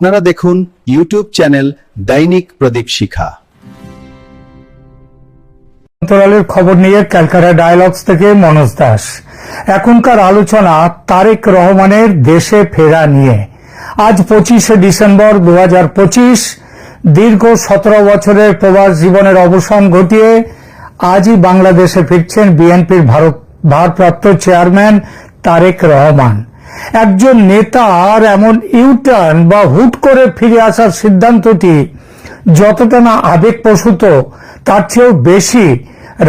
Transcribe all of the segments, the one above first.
আপনারা দেখুন YouTube channel দৈনিক প্রদীপ শিখা। অন্তরালের খবর নিয়ে ক্যালকাটা ডায়ালগস থেকে মনোজ দাস। এখনকার আলোচনা তারেক রহমানের দেশে ফেরা নিয়ে। আজ 25শে ডিসেম্বর 2025, দীর্ঘ 17 বছরের প্রবাস জীবনের অবসান ঘটিয়ে আজই বাংলাদেশে ফিরছেন বিএনপির ভারপ্রাপ্ত চেয়ারম্যান তারেক রহমান। একজন নেতার এমন ইউটার্ন বা হুট করে ফিরে আসার সিদ্ধান্তটি যতটা না আবেগপ্রসূত, তার চেয়েও বেশি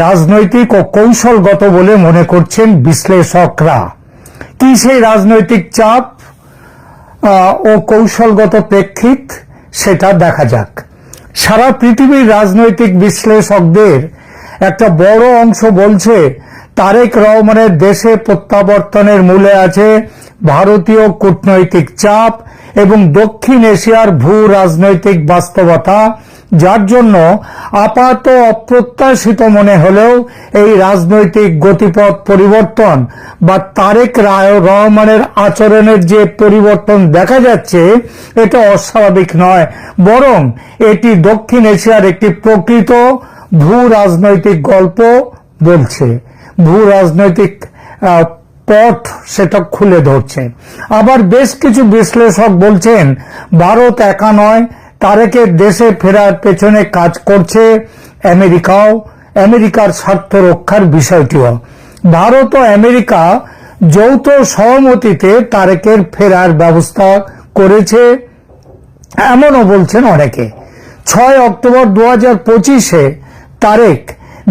রাজনৈতিক ও কৌশলগত বলে মনে করছেন বিশ্লেষকরা। কি সেই রাজনৈতিক চাপ ও কৌশলগত প্রেক্ষিত, সেটা দেখা যাক। সারা পৃথিবীর রাজনৈতিক বিশ্লেষকদের একটা বড় অংশ বলছে তারেক রহমানের দেশে প্রত্যাবর্তনের মূলে আছে ভারতীয় কূটনৈতিক চাপ এবং দক্ষিণ এশিয়ার ভূ রাজনৈতিক বাস্তবতা, যার জন্য আপাত অপ্রত্যাশিত মনে হলেও এই রাজনৈতিক গতিপথ পরিবর্তন বা তারেক রহমানের আচরণের যে পরিবর্তন দেখা যাচ্ছে, এটা অস্বাভাবিক নয়, বরং এটি দক্ষিণ এশিয়ার একটি প্রকৃত ভূ রাজনৈতিক গল্প বলছে। ভূ রাজনৈতিক পথ সেটা খুলে ধরছে। আবার বেশ কিছু বিশ্লেষক বলছেন ভারত একা নয়, তারেকের দেশে ফেরার পেছনে কাজ করছে আমেরিকার স্বার্থ রক্ষার বিষয়টিও। ভারত ও আমেরিকা যৌথ সহমতিতে তারেকের ফেরার ব্যবস্থা করেছে, এমনও বলছেন অনেকে। 6 অক্টোবর 2025-এ তারেক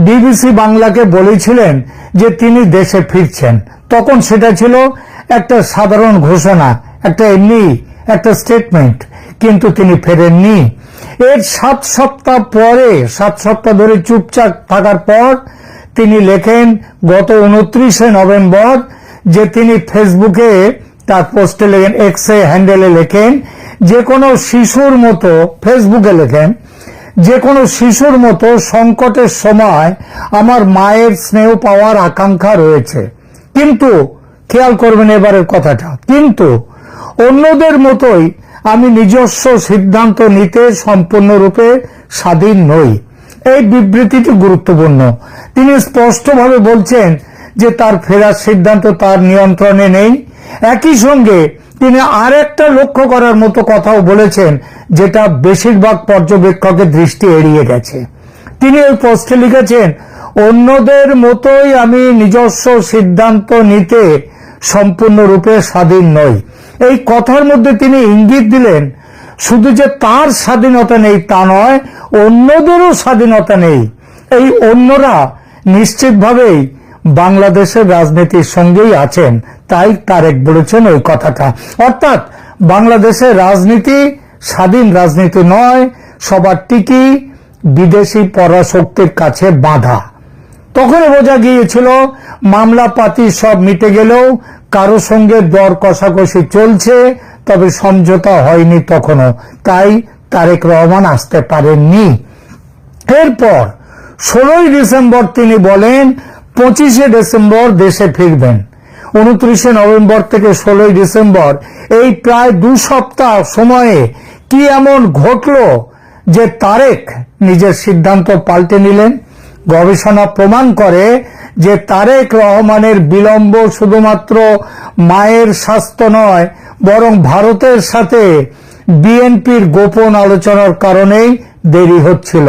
বিবিসি বাংলাকে বলেছিলেন যে তিনি দেশে ফিরছেন। তখন সেটা ছিল একটা সাধারণ ঘোষণা, একটা স্টেটমেন্ট, কিন্তু তিনি ফেরেননি। এর 7 সপ্তাহ ধরে চুপচাপ থাকার পর তিনি লেখেন গত 29শে নভেম্বর, যে তিনি ফেসবুকে তার পোস্টে লেখেন, এক্সে হ্যান্ডেলে লেখেন, যে কোনো শিশুর মতো, ফেসবুকে লেখেন, যে কোনো শিশুর মতো সংকটের সময় আমার মায়ের স্নেহ পাওয়ার আকাঙ্ক্ষা রয়েছে, কিন্তু খেয়াল করবেন এবারের কথাটা, কিন্তু অন্যদের মতোই আমি নিজস্ব সিদ্ধান্ত নিতে সম্পূর্ণরূপে স্বাধীন নই। এই বিবৃতিটি গুরুত্বপূর্ণ। তিনি স্পষ্টভাবে বলছেন যে তার ফেরার সিদ্ধান্ত তার নিয়ন্ত্রণে নেই। একই সঙ্গে তিনি আরেকটা লক্ষ্য করার মতো কথাও বলেছেন, যেটা বেশিরভাগ পর্যবেক্ষকের দৃষ্টি এড়িয়ে গেছে। তিনি ওই পোস্টে লিখেছেন, অন্যদের মতোই আমি নিজস্ব সিদ্ধান্ত নিতে সম্পূর্ণরূপে স্বাধীন নই। এই কথার মধ্যে তিনি ইঙ্গিত দিলেন শুধু যে তার স্বাধীনতা নেই তা নয়, অন্যদেরও স্বাধীনতা নেই। এই অন্যরা নিশ্চিতভাবেই বাংলাদেশের রাজনীতির সঙ্গেই আছেন, তাই তারেক বলেছেন ওই কথাটা। অর্থাৎ বাংলাদেশের রাজনীতি স্বাধীন রাজনীতি নয়, সবার টিকি বিদেশি পরাশক্তির কাছে বাঁধা। তখনই বোঝা গিয়েছিল মামলাপাতি সব মিটে গেলেও কারো সঙ্গে দর কষাকষি চলছে, তবে সমঝোতা হয়নি তখনও, তাই তারেক রহমান আসতে পারেননি। এরপর 16ই ডিসেম্বর তিনি বলেন 25শে ডিসেম্বর দেশে ফিরবেন। 29শে নভেম্বর থেকে 16ই ডিসেম্বর, এই প্রায় 2 সপ্তাহ সময়ে কি এমন ঘটল যে তারেক নিজের সিদ্ধান্ত পাল্টে নিলেন? গবেষণা প্রমাণ করে যে তারেক রহমানের বিলম্ব শুধুমাত্র মায়ের স্বাস্থ্য নয়, বরং ভারতের সাথে বিএনপির গোপন আলোচনার কারণেই দেরি হচ্ছিল।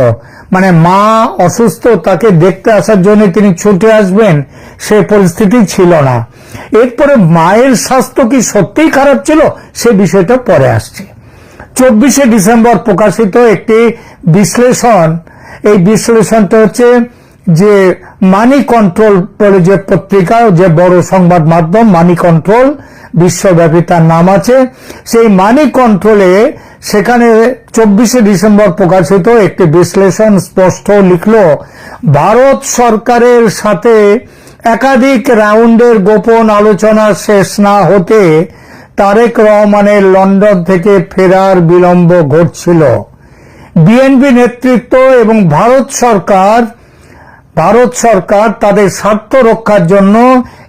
মানে মা অসুস্থ, তাকে দেখতে আসার জন্য তিনি ছুটে আসবেন, সে পরিস্থিতি ছিল না। এরপরে মায়ের স্বাস্থ্য কি সত্যিই খারাপ ছিল, সে বিষয়টা পরে আসছে। 24শে ডিসেম্বর প্রকাশিত একটি বিশ্লেষণ, এই বিশ্লেষণটা হচ্ছে যে মানি কন্ট্রোল বলে যে পত্রিকা, যে বড় সংবাদ মাধ্যম মানি কন্ট্রোল, বিশ্বব্যাপী তার নাম আছে, সেই মানি কন্ট্রোলে সেখানে 24শে ডিসেম্বর প্রকাশিত একটি বিশ্লেষণ স্পষ্ট লিখল, ভারত সরকারের সাথে একাধিক রাউন্ডের গোপন আলোচনা শেষ না হতে তারেক রহমানের লন্ডন থেকে ফেরার বিলম্ব ঘটছিল। বিএনপি নেতৃত্ব এবং ভারত সরকার তাদের স্বার্থ রক্ষার জন্য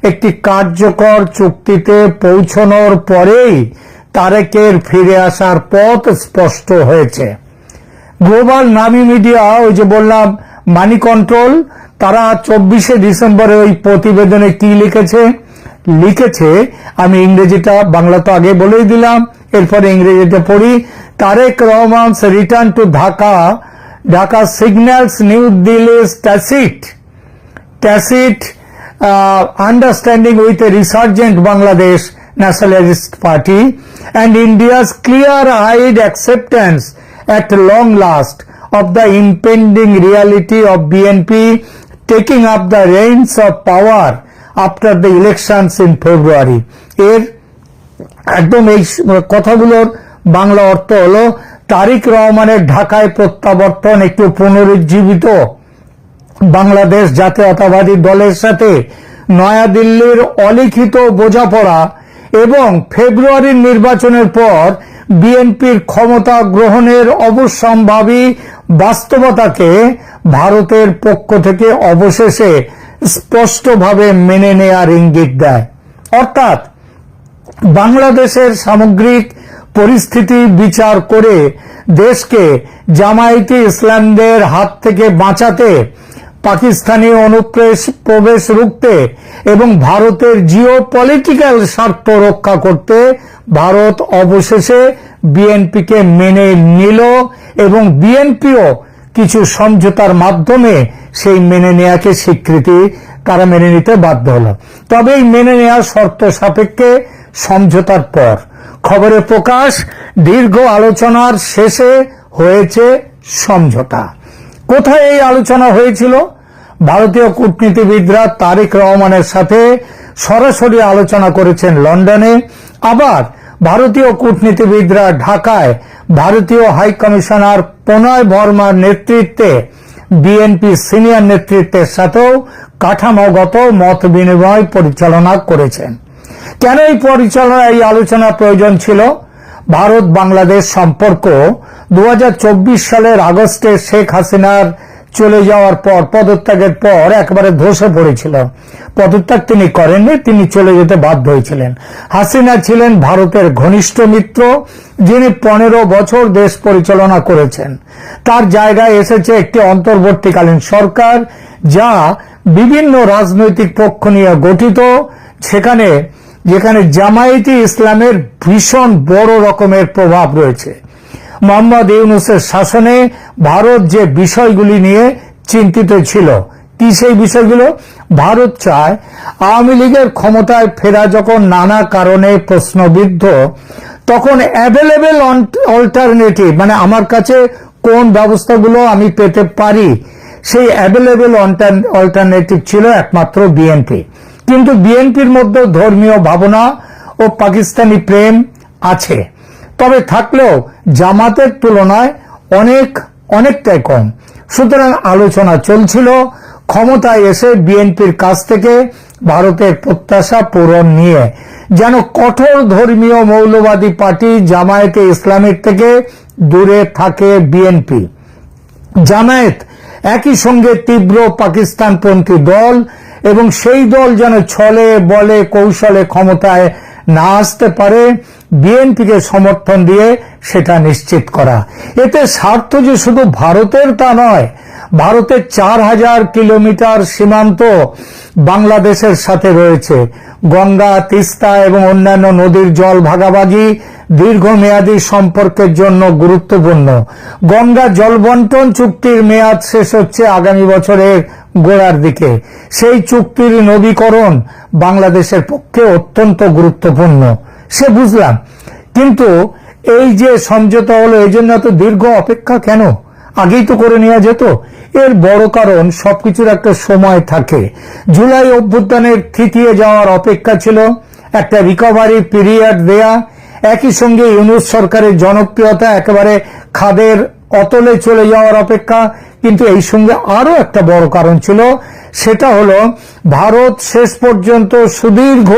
একটি কার্যকর চুক্তিতে পৌঁছানোর পরেই তারেকের ফিরে আসার পথ স্পষ্ট হয়েছে। গ্লোবাল নামী মিডিয়া, ওই যে বললাম মানি কন্ট্রোল, তারা 24শে ডিসেম্বরে ওই প্রতিবেদনে কি লিখেছে আমি ইংরেজিটা, বাংলা তো আগে বলেই দিলাম, এরপরে ইংরেজিটা পড়ি। Tarique Rahman's return to Dhaka signals New Delhi's tacit understanding with a resurgent Bangladesh Nationalist Party and India's clear-eyed acceptance at long last of the impending reality of BNP taking up the reins of power after the elections in February. এর একদম এই কথাগুলোর বাংলা অর্থ হলো তারেক রহমানের ঢাকায় প্রত্যাবর্তন একটু পুনরুজ্জীবিত বাংলাদেশ জাতীয়তাবাদী দলের সাথে নয়াদিল্লির অলিখিত বোঝাপড়া এবং ফেব্রুয়ারির নির্বাচনের পর বিএনপির ক্ষমতা গ্রহণের অবশ্যম্ভাবী বাস্তবতাকে ভারতের পক্ষ থেকে অবশেষে স্পষ্টভাবে মেনে নেয়ার ইঙ্গিত দেয়। অর্থাৎ বাংলাদেশের সামগ্রিক পরিস্থিতি বিচার করে দেশকে জামায়াতে ইসলামদের হাত থেকে বাঁচাতে, পাকিস্তানি অনুপ্রবেশ রুখতে এবং ভারতের জিওপলিটিক্যাল স্বার্থ রক্ষা করতে ভারত অবশেষে বিএনপিকে মেনে নিল এবং বিএনপিও কিছু সমঝোতার মাধ্যমে সেই মেনে নেয়াকে স্বীকৃতি তারা মেনে নিতে বাধ্য হলো। তবে এই মেনে নেওয়া শর্ত সাপেক্ষে সমঝোতার পর খবরে প্রকাশ দীর্ঘ আলোচনার শেষে হয়েছে সমঝোতা। কোথায় এই আলোচনা হয়েছিল? ভারতীয় কূটনীতিবিদরা তারেক রহমানের সাথে সরাসরি আলোচনা করেছেন লন্ডনে, আবার ভারতীয় কূটনীতিবিদরা ঢাকায় ভারতীয় হাই কমিশনার প্রণয় বর্মার নেতৃত্বে বিএনপি সিনিয়র নেতৃত্বের সাথেও কাঠামোগত মত বিনিময় পরিচালনা করেছেন। কেন এই আলোচনা প্রয়োজন ছিল? ভারত বাংলাদেশ সম্পর্ক 2024 সালের আগস্টে শেখ হাসিনার চলে যাওয়ার পর, পদত্যাগের পর একেবারে ধসে পড়েছিল। পদত্যাগ তিনি করেননি, তিনি চলে যেতে বাধ্য হয়েছিলেন। হাসিনা ছিলেন ভারতের ঘনিষ্ঠ মিত্র, যিনি 15 বছর দেশ পরিচালনা করেছেন। তার জায়গায় এসেছে একটি অন্তর্বর্তীকালীন সরকার, যা বিভিন্ন রাজনৈতিক পক্ষ নিয়ে গঠিত, যেখানে জামায়াতে ইসলামের ভীষণ বড় রকমের প্রভাব রয়েছে। মোহাম্মদ ইউনূসের শাসনে ভারত যে বিষয়গুলি নিয়ে চিন্তিত ছিল, কি সেই বিষয়গুলো? ভারত চায় আওয়ামী লীগের ক্ষমতায় ফেরা যখন নানা কারণে প্রশ্নবিদ্ধ, তখন অ্যাভেলেবেল অল্টারনেটিভ, মানে আমার কাছে কোন ব্যবস্থাগুলো আমি পেতে পারি, সেই অ্যাভেলেবেল অল্টারনেটিভ ছিল একমাত্র বিএনপি। কিন্তু বিএনপির মধ্যে ধর্মীয় ভাবনা ও পাকিস্তানি প্রেম আছে, তবে থাকলেও জামাতের তুলনায় অনেকটাই কম। সুতরাং আলোচনা চলছিল ক্ষমতায় এসে বিএনপির কাছ থেকে ভারতের প্রত্যাশা পূরণ নিয়ে, যেন কঠোর ধর্মীয় মৌলবাদী পার্টি জামায়াতে ইসলামের থেকে দূরে থাকে বিএনপি। জামায়াত একই সঙ্গে তীব্র পাকিস্তানপন্থী দল এবং সেই দল যেন ছলে বলে কৌশলে ক্ষমতায় না আসতে পারে, বিএনপিকে সমর্থন দিয়ে সেটা নিশ্চিত করা। এতে স্বার্থ যে শুধু ভারতের তা নয়, ভারতের 4000 কিলোমিটার সীমান্ত বাংলাদেশের সাথে রয়েছে। গঙ্গা, তিস্তা এবং অন্যান্য নদীর জল ভাগাভাগি দীর্ঘমেয়াদী সম্পর্কের জন্য গুরুত্বপূর্ণ। গঙ্গা জল বন্টন চুক্তির মেয়াদ শেষ হচ্ছে আগামী বছরের গোড়ার দিকে। সেই চুক্তির নবীকরণ বাংলাদেশের পক্ষে অত্যন্ত গুরুত্বপূর্ণ, সে বুঝলাম। কিন্তু এই যে সমঝোতা হলো, এই জন্য এত দীর্ঘ অপেক্ষা কেন? আগেই তো করে নেওয়া যেত। এর বড় কারণ সবকিছুর একটা সময় থাকে। জুলাই অভ্যুত্থানের থিতিয়ে যাওয়ার অপেক্ষা ছিল, একটা রিকভারি পিরিয়ড দেয়া, একই সঙ্গে ইউনূস সরকারের জনপ্রিয়তা একেবারে খাদের অতলে চলে যাওয়ার অপেক্ষা। কিন্তু এই সঙ্গে আরো একটা বড় কারণ ছিল, সেটা হলো ভারত শেষ পর্যন্ত সুদীর্ঘ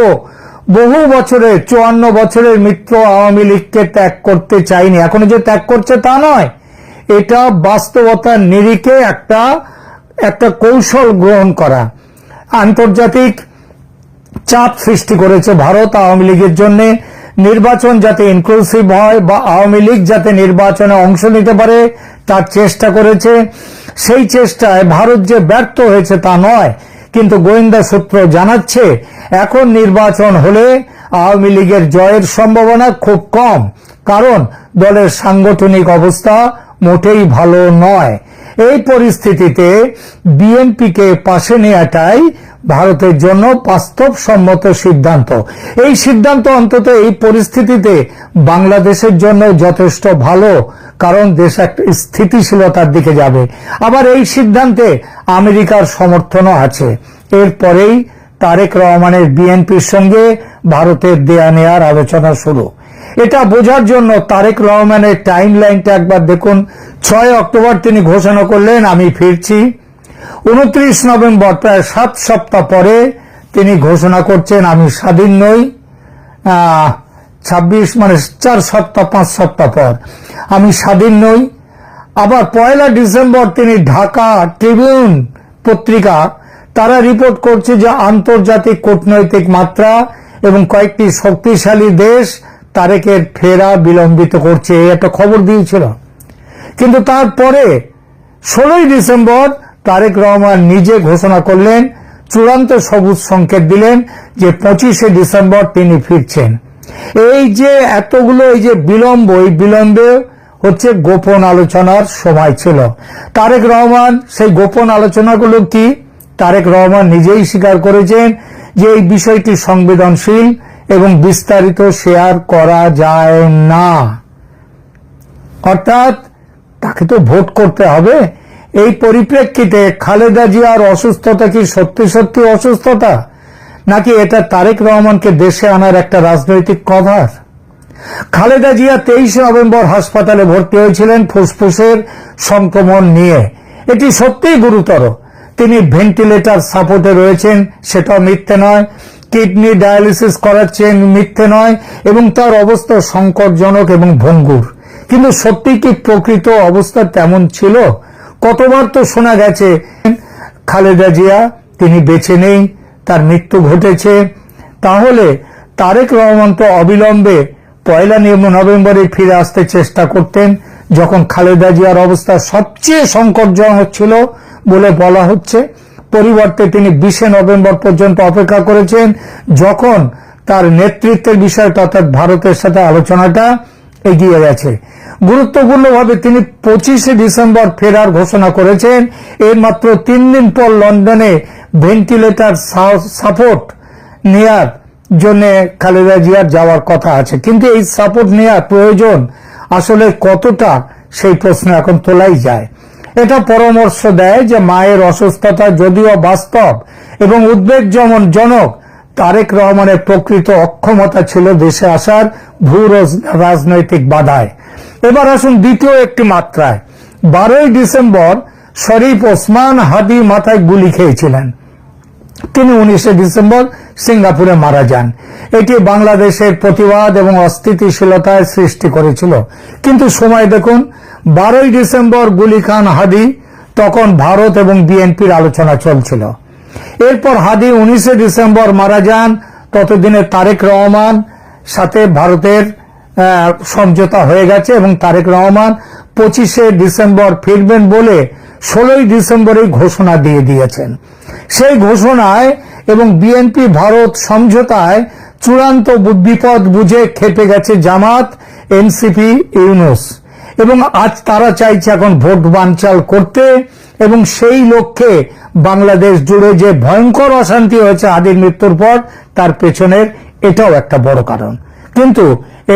বহু বছরের 54 বছরের মিত্র আওয়ামী লীগকে ত্যাগ করতে চায়নি। এখনো যে ত্যাগ করছে তা নয়, এটা বাস্তবতার নিরিখে একটা কৌশল গ্রহণ করা। আন্তর্জাতিক চাপ সৃষ্টি করেছে ভারত আওয়ামী লীগের জন্য, নির্বাচন যাতে ইনক্লুসিভ হয় বা আওয়ামী লীগ যাতে নির্বাচনে অংশ নিতে পারে তার চেষ্টা করেছে। সেই চেষ্টায় ভারত যে ব্যর্থ হয়েছে তা নয়, কিন্তু গোয়েন্দা সূত্র জানাচ্ছে এখন নির্বাচন হলে আওয়ামী লীগের জয়ের সম্ভাবনা খুব কম, কারণ দলের সাংগঠনিক অবস্থা মোটেই ভালো নয়। এই পরিস্থিতিতে বিএনপিকে পাশে নেওয়াটাই ভারতের জন্য বাস্তবসম্মত সিদ্ধান্ত। এই সিদ্ধান্ত অন্তত এই পরিস্থিতিতে বাংলাদেশের জন্য যথেষ্ট ভালো, কারণ দেশ একটা স্থিতিশীলতার দিকে যাবে। আবার এই সিদ্ধান্তে আমেরিকার সমর্থনও আছে। এরপরেই তারেক রহমানের বিএনপির সঙ্গে ভারতের দেয়া নেয়ার আলোচনা শুরু। এটা বোঝার জন্য তারেক রহমানের টাইম লাইনটা একবার দেখুন। 6 অক্টোবর তিনি ঘোষণা করলেন আমি ফিরছি। 29 নভেম্বর প্রায় 7 সপ্তাহ পরে তিনি ঘোষণা করছেন আমি স্বাধীন নই। 26 মানে 4 সপ্তাহ 5 সপ্তাহ পর আমি স্বাধীন নই। আবার 1 ডিসেম্বর তিনি ঢাকা ট্রিবিউন পত্রিকা তারা রিপোর্ট করছে যে আন্তর্জাতিক কূটনৈতিক মাত্রা এবং কয়েকটি শক্তিশালী দেশ তারেকের ফেরা বিলম্বিত করছে, একটা খবর দিয়েছিল। কিন্তু তারপরে 16 ডিসেম্বর তারেক রহমান নিজে ঘোষণা করলেন, চূড়ান্ত সবুজ সংকেত দিলেন যে 25 ডিসেম্বর তিনি ফিরছেন। এই যে এতগুলো এই যে বিলম্ব, এই বিলম্বে হচ্ছে গোপন আলোচনার সময় ছিল। তারেক রহমান সেই গোপন আলোচনাগুলো কি তারেক রহমান নিজেই স্বীকার করেছেন যে এই বিষয়টি সংবেদনশীল এবং বিস্তারিত শেয়ার করা যায় না। অর্থাৎ তাকে তো ভোট করতে হবে। এই পরিপ্রেক্ষিতে খালেদা জিয়ার অসুস্থতা কি সত্যি সত্যি অসুস্থতা, নাকি এটা তারেক রহমানকে দেশে আনার একটা রাজনৈতিক কভার? খালেদা জিয়া 23 নভেম্বর হাসপাতালে ভর্তি হয়েছিলেন ফুসফুসের সংক্রমণ নিয়ে। এটি সত্যিই গুরুতর। তিনি ভেন্টিলেটর সাপোর্টে রয়েছেন, সেটাও মিথ্যে নয়। কিডনি ডায়ালিসিস করাচ্ছেন, মিথ্যে নয়। এবং তার অবস্থা সংকটজনক এবং ভঙ্গুর। কিন্তু সত্যি কি প্রকৃত অবস্থা তেমন ছিল? কতবার তো শোনা গেছে খালেদা জিয়া তিনি বেঁচে নেই, তার মৃত্যু ঘটেছে। তাহলে তারেক রহমান তো অবিলম্বে 1 নভেম্বরে ফিরে আসতে চেষ্টা করতেন, যখন খালেদা জিয়ার অবস্থা সবচেয়ে সংকটজনক ছিল বলে বলা হচ্ছে। পরিবর্তে তিনি 20 নভেম্বর পর্যন্ত অপেক্ষা করেছেন, যখন তার নেতৃত্বের বিষয়টা অর্থাৎ ভারতের সাথে আলোচনাটা এগিয়ে গেছে। গুরুত্বপূর্ণভাবে তিনি 25 ডিসেম্বর ফেরার ঘোষণা করেছেন। এর মাত্র 3 দিন পর লন্ডনে ভেন্টিলেটর সাপোর্ট নেয়ার জন্য খালেদা জিয়ার যাওয়ার কথা আছে। কিন্তু এই সাপোর্ট নেওয়ার প্রয়োজন আসলে কতটা, সেই প্রশ্ন এখন তোলাই যায়। এটা পরামর্শ দেয় যে মায়ের অসুস্থতা যদিও বাস্তব এবং উদ্বেগজনক, তারেক রহমানের প্রকৃত অক্ষমতা ছিল দেশে আসার ভূ রাজনৈতিক বাধায়। এবার আসুন দ্বিতীয় একটি মাত্রায়। 12 ডিসেম্বর শরীফ ওসমান হাদি মাথায় গুলি খেয়েছিলেন। তিনি 19 ডিসেম্বর সিঙ্গাপুরে মারা যান। এটি বাংলাদেশের প্রতিবাদ এবং অস্থিতিশীলতায় সৃষ্টি করেছিল। কিন্তু সময় দেখুন, 12 ডিসেম্বর গুলি খান হাদি, তখন ভারত এবং বিএনপির আলোচনা চলছিল। এরপর হাদি 19 ডিসেম্বর মারা যান। ততদিনে তারেক রহমান সাথে ভারতের সমঝোতা হয়ে গেছে এবং তারেক রহমান 25 ডিসেম্বর ফিরবেন বলে 16 ডিসেম্বরেই ঘোষণা দিয়ে দিয়েছেন। সেই ঘোষণায় এবং বিএনপি ভারত সমঝোতায় চূড়ান্ত বিপদ বুঝে খেপে গেছে জামাত, এনসিপি, ইউনূস। এবং আজ তারা চাইছে এখন ভোট বানচাল করতে, এবং সেই লক্ষ্যে বাংলাদেশ জুড়ে যে ভয়ঙ্কর অশান্তি হয়েছে হাদির মৃত্যুর পর, তার পেছনের এটাও একটা বড় কারণ। কিন্তু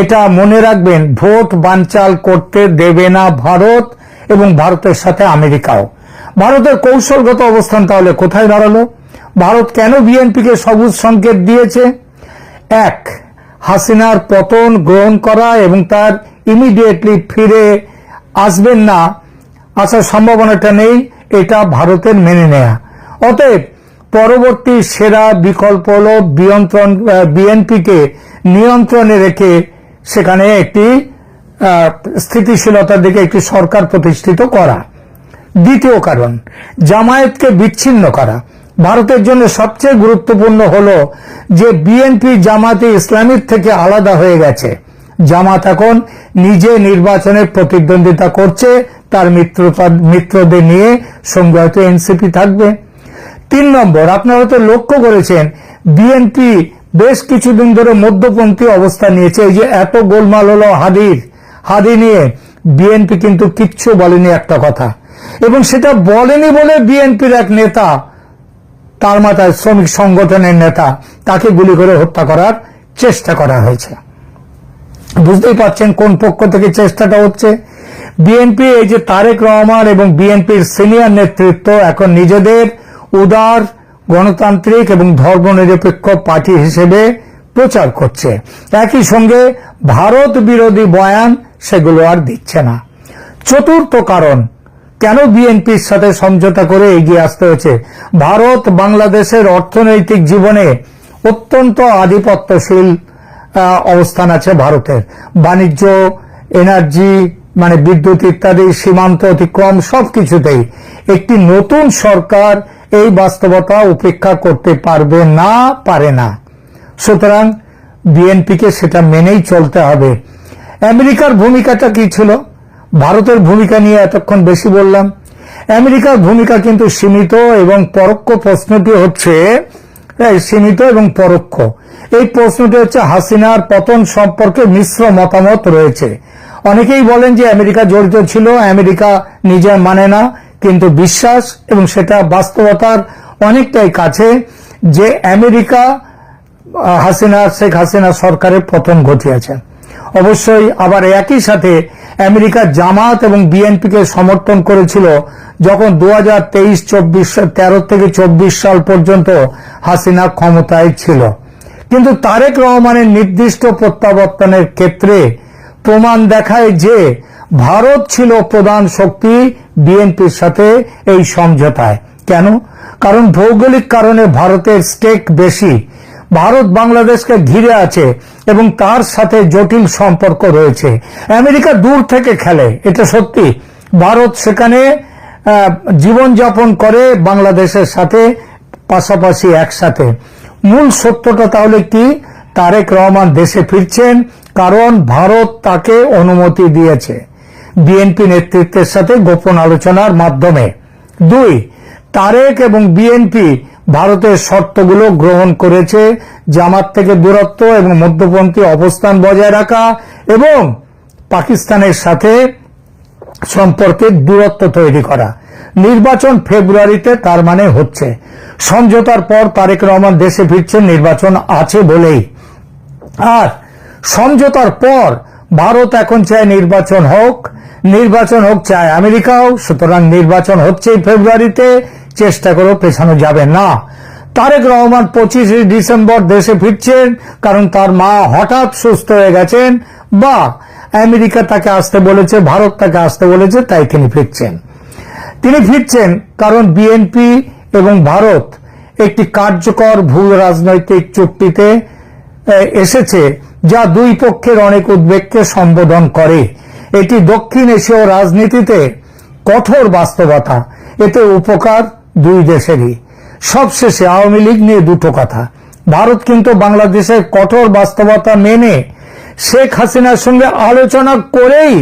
এটা মনে রাখবেন, ভোট বানচাল করতে দেবে না ভারত, এবং ভারতের সাথে আমেরিকাও। ভারতের কৌশলগত অবস্থান তাহলে কোথায় দাঁড়ালো? ভারত কেন বিএনপিকে সবুজ সংকেত দিয়েছে? 1, হাসিনার পতন গ্রহণ করা এবং তার ইমিডিয়েটলি ফিরে আসবেন না, আসার সম্ভাবনাটা নেই, এটা ভারতের মেনে নেয়া। অতএব পরবর্তী সেরা বিকল্প হল বিএনপিকে নিয়ন্ত্রণে রেখে সেখানে একটি স্থিতিশীলতার দিকে একটি সরকার প্রতিষ্ঠিত করা। দ্বিতীয় কারণ, জামায়াতকে বিচ্ছিন্ন করা। ভারতের জন্য সবচেয়ে গুরুত্বপূর্ণ হলো যে বিএনপি জামাতে ইসলামীর থেকে আলাদা হয়ে গেছে। জামাত এখন নিজে নির্বাচনে প্রতিদ্বন্দ্বিতা করছে, তার মিত্রদের নিয়ে, সঙ্গে হয়তো এনসিপি থাকবে। 3 নম্বর, আপনারা তো লক্ষ্য করেছেন বিএনপি বেশ কিছুদিন ধরে মধ্যপন্থী অবস্থান নিয়েছে। এই যে এত গোলমাল হলো হাদি নিয়ে, বিএনপি কিন্তু কিচ্ছু বলেনি একটা কথা, এবং সেটা বলেনি বলে বিএনপির এক নেতা, তার মাথায় শ্রমিক সংগঠনের নেতা, তাকে গুলি করে হত্যা করার চেষ্টা করা হয়েছে। বুঝতেই পারছেন কোন পক্ষ থেকে চেষ্টাটা হচ্ছে। বিএনপি, এই যে তারেক রহমান এবং বিএনপির সিনিয়র নেতৃত্ব এখন নিজেদের উদার, গণতান্ত্রিক এবং ধর্মনিরপেক্ষ পার্টি হিসেবে প্রচার করছে। একই সঙ্গে ভারত বিরোধী বয়ান সেগুলো আর দিচ্ছে না। চতুর্থ কারণ, কেন বিএনপির সাথে সমঝোতা করে এগিয়ে আসতে হয়েছে? ভারত বাংলাদেশের অর্থনৈতিক জীবনে অত্যন্ত আধিপত্যশীল অবস্থান আছে ভারতের। বাণিজ্য, এনার্জি, মানে বিদ্যুৎ ইত্যাদি, সীমান্ত অতিক্রম সবকিছুতেই। একটি নতুন সরকার এই বাস্তবতা উপেক্ষা করতে পারে না। সুতরাং বিএনপিকে সেটা মেনেই চলতে হবে। আমেরিকার ভূমিকাটা কি ছিল? ভারতের ভূমিকা নিয়ে এতক্ষণ বেশি বললাম। আমেরিকার ভূমিকা কিন্তু সীমিত এবং পরোক্ষ। প্রশ্নটি হচ্ছে সীমিত এবং পরোক্ষ। এই প্রশ্নটি হচ্ছে হাসিনার পতন সম্পর্কে মিশ্র মতামত রয়েছে। অনেকেই বলেন যে আমেরিকা জড়িত ছিল, আমেরিকা নিজে মানে না, কিন্তু বিশ্বাস, এবং সেটা বাস্তবতার অনেকটাই কাছে, যে আমেরিকা শেখ হাসিনা সরকারের পতন ঘটিয়েছে। অবশ্যই আবার একই সাথে আমেরিকা জামাত এবং বিএনপিকে সমর্থন করেছিল যখন 2013 থেকে 24 সাল পর্যন্ত হাসিনা ক্ষমতায় ছিল। কিন্তু তারেক রহমানের নির্দিষ্ট প্রত্যাবর্তনের ক্ষেত্রে প্রমাণ দেখায় যে ভারত ছিল প্রধান শক্তি বিএনপির সাথে এই সমঝোতায়। কেন? কারণ ভৌগোলিক কারণে ভারতের স্টেক বেশি। ভারত বাংলাদেশকে ঘিরে আছে এবং তার সাথে জটিল সম্পর্ক রয়েছে। আমেরিকা দূর থেকে খেলে, এটা সত্যি। ভারত সেখানে জীবনযাপন করে বাংলাদেশের সাথে, পাশাপাশি একসাথে। মূল সত্যটা তাহলে কি? তারেক রহমান দেশে ফিরছেন কারণ ভারত তাকে অনুমতি দিয়েছে বিএনপি নেতৃত্বের সাথে গোপন আলোচনার মাধ্যমে। 2, তারেক এবং বিএনপি ভারতের শর্তগুলো গ্রহণ করেছে, জামাত থেকে দূরত্ব এবং মধ্যপন্থী অবস্থান বজায় রাখা এবং পাকিস্তানের সাথে সম্পর্কের দূরত্ব তৈরি করা। নির্বাচন ফেব্রুয়ারিতে, তার মানে হচ্ছে সমঝোতার পর তারেক রহমান দেশে ফিরছেন নির্বাচন আছে বলেই। আর সমঝোতার পর ভারত এখন চায় নির্বাচন হোক চায় আমেরিকাও। সুতরাং নির্বাচন হচ্ছেই ফেব্রুয়ারিতে, চেষ্টা করেও পেছানো যাবে না। তারেক রহমান 25 ডিসেম্বর দেশে ফিরছেন কারণ তার মা হঠাৎ সুস্থ হয়ে গেছেন, বা আমেরিকা তাকে আসতে বলেছে, ভারত তাকে আসতে বলেছে, তাই তিনি ফিরছেন কারণ বিএনপি এবং ভারত একটি কার্যকর ভূ রাজনৈতিক চুক্তিতে এসেছে, যা দুই পক্ষের অনেক উদ্বেগকে সম্বোধন করে। এটি দক্ষিণ এশীয় রাজনীতিতে কঠোর বাস্তবতা, এতে উপকার দুই দেশেরই। সবশেষে আওয়ামী লীগ নিয়ে দুটো কথা। ভারত কিন্তু বাংলাদেশের কঠোর বাস্তবতা মেনে শেখ হাসিনার সঙ্গে আলোচনা করেই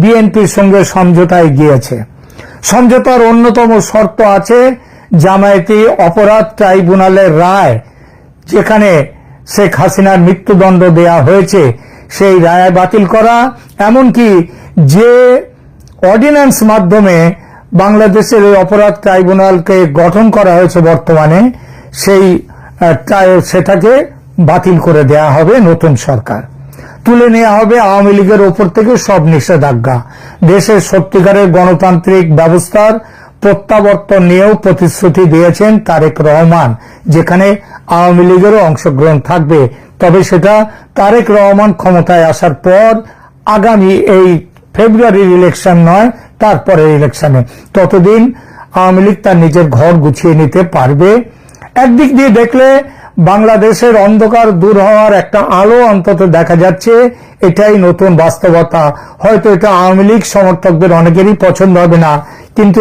বিএনপির সঙ্গে সমঝোতায় গিয়েছে। সমঝোতার অন্যতম শর্ত আছে জামায়াতি অপরাধ ট্রাইব্যুনালের রায়, যেখানে শেখ হাসিনার মৃত্যুদণ্ড দেয়া হয়েছে, সেই রায় বাতিল করা। এমনকি যে অর্ডিন্যান্স মাধ্যমে বাংলাদেশের এই অপরাধ ট্রাইব্যুনালকে গঠন করা হয়েছে বর্তমানে, সেটাকে বাতিল করে দেয়া হবে। নতুন সরকার তুলে নেওয়া হবে আওয়ামী লীগের ওপর থেকে সব নিষেধাজ্ঞা। দেশের সত্যিকারের গণতান্ত্রিক ব্যবস্থার প্রত্যাবর্তন নিয়েও প্রতিশ্রুতি দিয়েছেন তারেক রহমান, যেখানে আওয়ামী লীগেরও অংশগ্রহণ থাকবে। তবে সেটা তারেক রহমান ক্ষমতায় আসার পর, আগামী এই ফেব্রুয়ারির ইলেকশন নয়, তারপরের ইলেকশনে। ততদিন আওয়ামী লীগ তার নিজের ঘর গুছিয়ে নিতে পারবে। একদিক দিয়ে দেখলে বাংলাদেশের অন্ধকার দূর হওয়ার একটা আলো অন্তত দেখা যাচ্ছে। এটাই নতুন বাস্তবতা। হয়তো এটা আওয়ামী লীগ সমর্থকদের অনেকেরই পছন্দ হবে না, কিন্তু